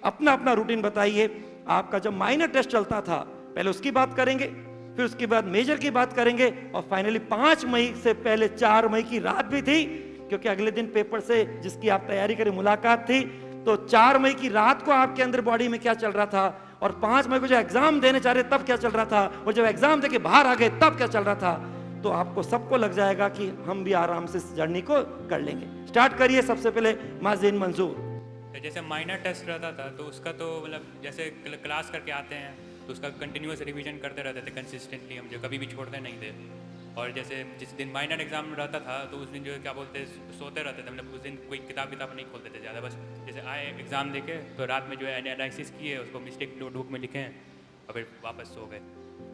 अपना अपना रूटीन बताइए। आपका जब माइनर टेस्ट चलता था, पहले उसकी बात करेंगे, फिर उसके बाद मेजर की बात करेंगे, और फाइनली 5 मई से पहले 4 मई की रात भी थी, क्योंकि अगले दिन पेपर से जिसकी आप तैयारी करें मुलाकात थी। तो 4 मई की रात को आपके अंदर बॉडी में क्या चल रहा था, और 5 मई को जो एग्जाम देने जा रहे तब क्या चल रहा था, और जब एग्जाम देके बाहर आ गए तब क्या चल रहा था, तो आपको सबको लग जाएगा कि हम भी आराम से इस जर्नी को कर लेंगे। स्टार्ट करिए सबसे पहले माजिन मंजूर। जैसे माइनर टेस्ट रहता था तो उसका तो मतलब जैसे क्लास करके आते हैं तो उसका कंटिन्यूस रिवीजन करते रहते थे कंसिस्टेंटली, हम जो कभी भी छोड़ते नहीं थे। और जैसे जिस दिन माइनर एग्जाम रहता था तो उस दिन जो है क्या बोलते सोते रहते थे, मतलब उस दिन कोई किताब नहीं खोलते थे ज़्यादा, बस जैसे आए एग्ज़ाम देके तो रात में जो है एनालिसिस किए, उसको मिस्टेक नोटबुक में लिखे और फिर वापस सो गए।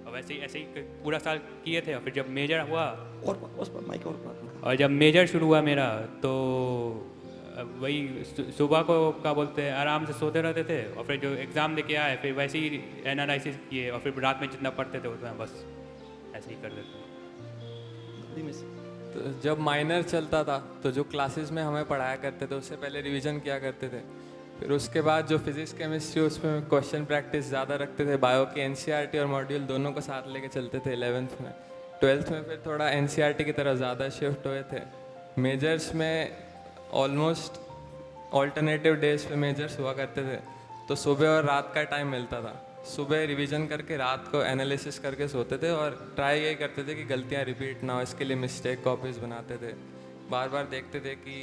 और ऐसे ही पूरा साल किए थे। और फिर जब मेजर हुआ और जब मेजर शुरू हुआ मेरा तो वही सुबह को क्या बोलते हैं आराम से सोते रहते थे, और फिर जो एग्ज़ाम देके आए फिर वैसे ही एनालिसिस किए, और फिर रात में जितना पढ़ते थे उतना बस ऐसे ही कर देते। तो जब माइनर चलता था तो जो क्लासेस में हमें पढ़ाया करते थे उससे पहले रिवीजन किया करते थे। फिर उसके बाद जो फिजिक्स केमिस्ट्री उसमें क्वेश्चन प्रैक्टिस ज़्यादा रखते थे। बायो की एनसीईआरटी और मॉड्यूल दोनों को साथ लेके चलते थे 11th में। 12th में फिर थोड़ा एनसीईआरटी की तरफ ज़्यादा शिफ्ट हुए थे। मेजर्स में ऑलमोस्ट ऑल्टरनेटिव डेज पे मेजर्स हुआ करते थे, तो सुबह और रात का टाइम मिलता था। सुबह रिवीजन करके रात को एनालिसिस करके सोते थे, और ट्राई यही करते थे कि गलतियाँ रिपीट ना हो, इसके लिए मिस्टेक कॉपीज बनाते थे। बार बार देखते थे कि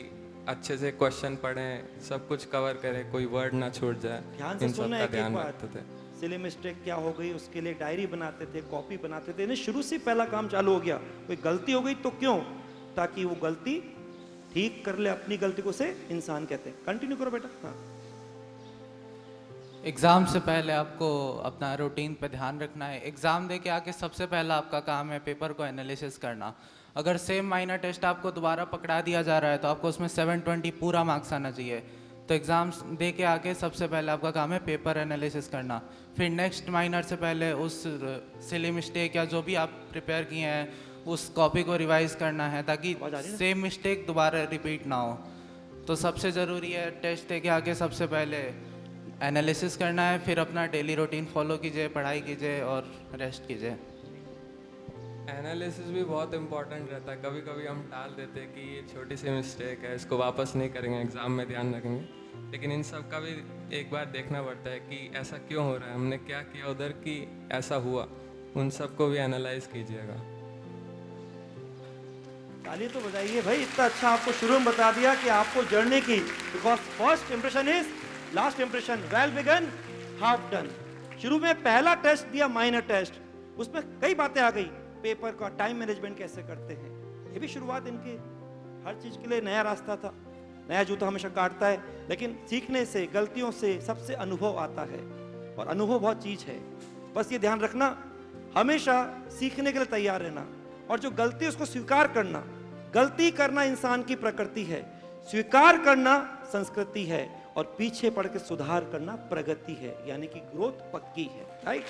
अच्छे से क्वेश्चन पढ़ें, सब कुछ कवर करें, कोई वर्ड ना छूट जाए, इन सब का ध्यान रखते थे। सिली मिस्टेक क्या हो गई उसके लिए डायरी बनाते थे, कॉपी बनाते थे। शुरू से पहला काम चालू हो गया, कोई गलती हो गई तो क्यों, ताकि वो गलती ठीक कर ले, अपनी गलती को से इंसान कहते हैं। कंटिन्यू करो बेटा। हाँ, एग्ज़ाम से पहले आपको अपना रूटीन पे ध्यान रखना है। एग्ज़ाम दे के आके सबसे पहला आपका काम है पेपर को एनालिसिस करना। अगर सेम माइनर टेस्ट आपको दोबारा पकड़ा दिया जा रहा है तो आपको उसमें 720 पूरा मार्क्स आना चाहिए। तो एग्ज़ाम दे के आके सबसे पहले आपका काम है पेपर एनालिसिस करना। फिर नेक्स्ट माइनर से पहले उस सिली मिस्टेक या जो भी आप प्रिपेयर किए हैं उस कॉपी को रिवाइज करना है, ताकि सेम मिस्टेक दोबारा रिपीट ना हो। तो सबसे ज़रूरी है टेस्ट दे के आके सबसे पहले एनालिसिस करना है, फिर अपना डेली रूटीन फॉलो कीजिए, पढ़ाई कीजिए और रेस्ट कीजिए। एनालिसिस भी बहुत इंपॉर्टेंट रहता है। कभी कभी हम टाल देते हैं कि ये छोटी सी मिस्टेक है, इसको वापस नहीं करेंगे, एग्ज़ाम में ध्यान रखेंगे, लेकिन इन सब का भी एक बार देखना पड़ता है कि ऐसा क्यों हो रहा है, हमने क्या किया उधर कि ऐसा हुआ, उन सब को भी एनालाइज कीजिएगा। ताली तो बजाइए भाई, इतना अच्छा आपको शुरू में बता दिया कि आपको जर्नी की, because first impression is last impression, well begin half done. शुरू में पहला टेस्ट दिया माइनर टेस्ट, उसमें कई बातें आ गई, पेपर का टाइम मैनेजमेंट कैसे करते हैं, ये भी शुरुआत इनकी। हर चीज के लिए नया रास्ता था, नया जूता हमेशा काटता है, लेकिन सीखने से, गलतियों से सबसे अनुभव आता है, और अनुभव बहुत चीज है। बस ये ध्यान रखना, हमेशा सीखने के लिए तैयार रहना, और जो गलती है उसको स्वीकार करना। गलती करना इंसान की प्रकृति है, स्वीकार करना संस्कृति है, और पीछे पड़ के सुधार करना प्रगति है, यानी कि ग्रोथ पक्की है। राइट।